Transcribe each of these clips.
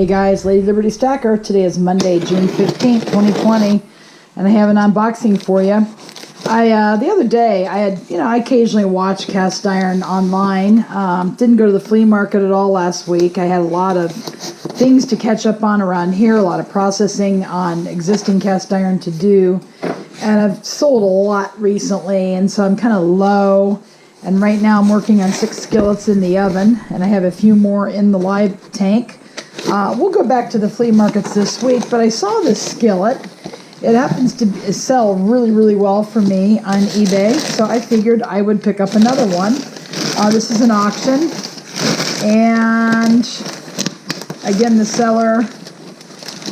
Hey guys, LadyLibertyStacker. Today is Monday, June 15th, 2020, and I have an unboxing for you. The other day, I occasionally watch cast iron online. Didn't go to the flea market at all last week. I had a lot of things to catch up on around here, a lot of processing on existing cast iron to do, and I've sold a lot recently, and so I'm kind of low. And right now I'm working on 6 skillets in the oven, and I have a few more in the live tank. We'll go back to the flea markets this week, but I saw this skillet. It happens to sell really, really well for me on eBay, so I figured I would pick up another one. This is an auction, and again, the seller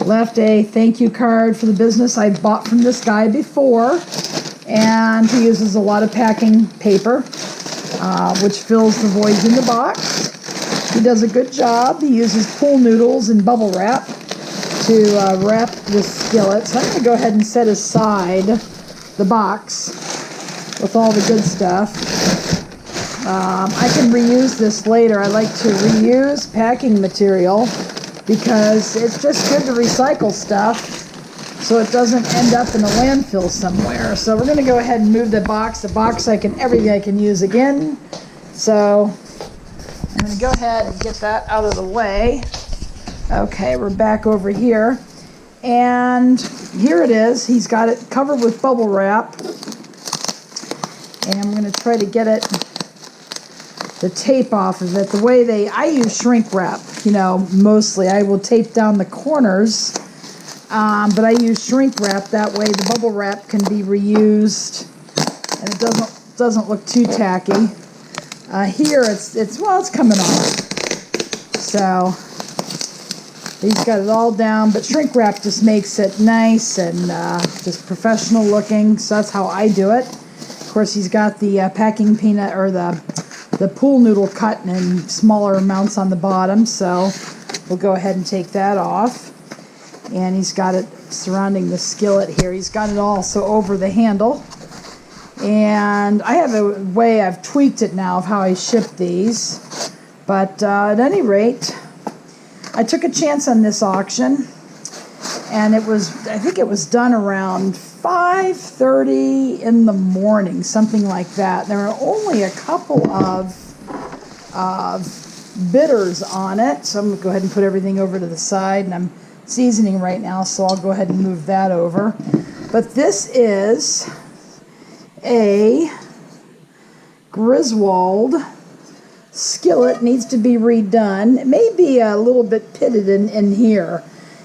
left a thank you card for the business I bought from this guy before, and he uses a lot of packing paper, which fills the voids in the box. He does a good job. He uses pool noodles and bubble wrap to wrap this skillet. So I'm going to go ahead and set aside the box with all the good stuff. I can reuse this later. I like to reuse packing material because it's just good to recycle stuff so it doesn't end up in a landfill somewhere. So we're going to go ahead and move the box. Everything I can use again. So I'm going to go ahead and get that out of the way. Okay, we're back over here. And here it is. He's got it covered with bubble wrap. And I'm going to try to get the tape off of it. The way I use shrink wrap, mostly. I will tape down the corners. But I use shrink wrap. That way the bubble wrap can be reused. And it doesn't look too tacky. Here it's coming off. So he's got it all down, but shrink wrap just makes it nice and just professional looking. So that's how I do it. Of course, he's got the packing peanut or the pool noodle cut in smaller amounts on the bottom. So we'll go ahead and take that off. And he's got it surrounding the skillet here. He's got it also over the handle. And I have a way I've tweaked it now of how I ship these. But at any rate, I took a chance on this auction. And I think it was done around 5:30 in the morning, something like that. There were only a couple of bidders on it. So I'm going to go ahead and put everything over to the side. And I'm seasoning right now, so I'll go ahead and move that over. But this is a Griswold skillet. Needs to be redone. It may be a little bit pitted in here.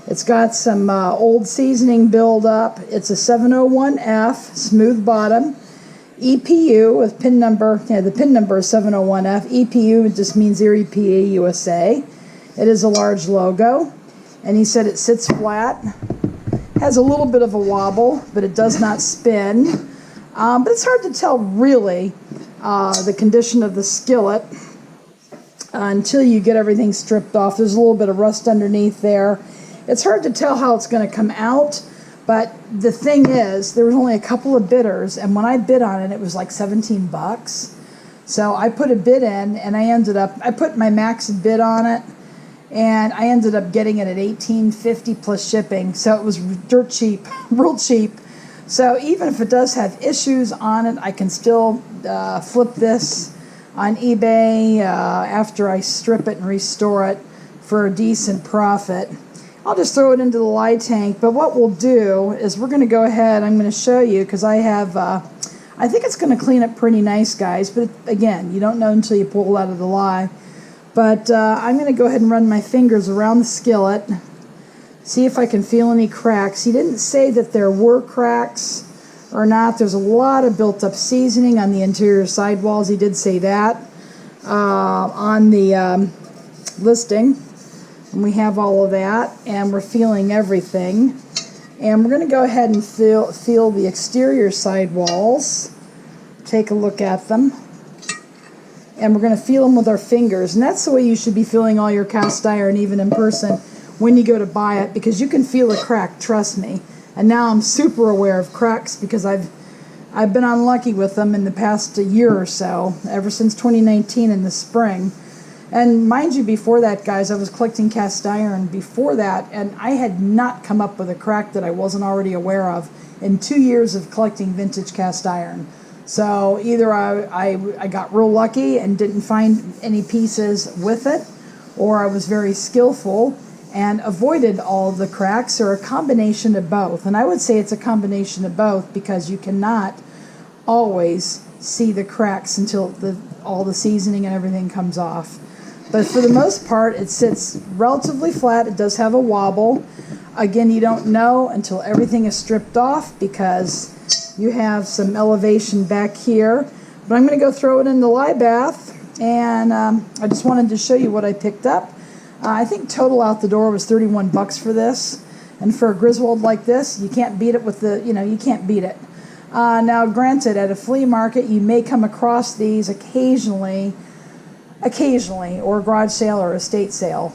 It's got some old seasoning buildup. It's a 701F, smooth bottom, EPU with pin number. The pin number is 701F. EPU just means Erie, PA, USA. It is a large logo, and he said it sits flat. Has a little bit of a wobble, but it does not spin. But it's hard to tell really the condition of the skillet until you get everything stripped off. There's a little bit of rust underneath there. It's hard to tell how it's going to come out, but the thing is, there was only a couple of bidders, and when I bid on it, it was like 17 bucks. So I put a bid in, and I put my max bid on it, and I ended up getting it at $18.50 plus shipping. So it was dirt cheap, real cheap. So even if it does have issues on it, I can still flip this on eBay after I strip it and restore it for a decent profit. I'll just throw it into the lye tank. But what we'll do is we're going to go ahead. I'm going to show you because I have, I think it's going to clean up pretty nice, guys. But again, you don't know until you pull it out of the lye. But I'm going to go ahead and run my fingers around the skillet. See if I can feel any cracks. He didn't say that there were cracks or not. There's a lot of built-up seasoning on the interior sidewalls. He did say that on the listing. And we have all of that, and we're feeling everything. And we're going to go ahead and feel the exterior sidewalls. Take a look at them. And we're going to feel them with our fingers. And that's the way you should be feeling all your cast iron, even in person, when you go to buy it, because you can feel a crack, trust me. And now I'm super aware of cracks because I've been unlucky with them in the past year or so, ever since 2019 in the spring. And mind you, before that, guys, I was collecting cast iron before that, and I had not come up with a crack that I wasn't already aware of in 2 years of collecting vintage cast iron. So either I got real lucky and didn't find any pieces with it, or I was very skillful and avoided all the cracks, or a combination of both. And I would say it's a combination of both, because you cannot always see the cracks until all the seasoning and everything comes off. But for the most part, it sits relatively flat. It does have a wobble. Again, you don't know until everything is stripped off, because you have some elevation back here. But I'm going to go throw it in the lye bath, and I just wanted to show you what I picked up. I think total out the door was 31 bucks for this. And for a Griswold like this, you can't beat it with the, you can't beat it. Now, granted, at a flea market, you may come across these occasionally, or a garage sale or estate sale.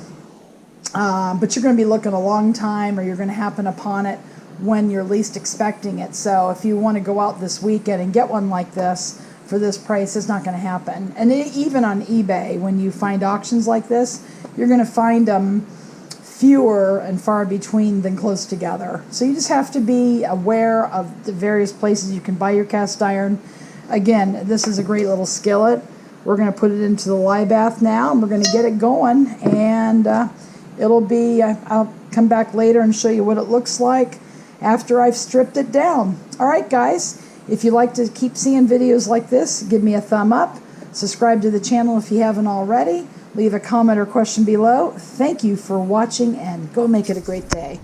But you're going to be looking a long time, or you're going to happen upon it when you're least expecting it. So if you want to go out this weekend and get one like this for this price, it's not going to happen. And even on eBay, when you find auctions like this, you're going to find them fewer and far between than close together. So you just have to be aware of the various places you can buy your cast iron. Again, this is a great little skillet. We're going to put it into the lye bath now, and we're going to get it going, and it'll be, I'll come back later and show you what it looks like after I've stripped it down. All right, guys, if you like to keep seeing videos like this, give me a thumb up. Subscribe to the channel if you haven't already. Leave a comment or question below. Thank you for watching, and go make it a great day.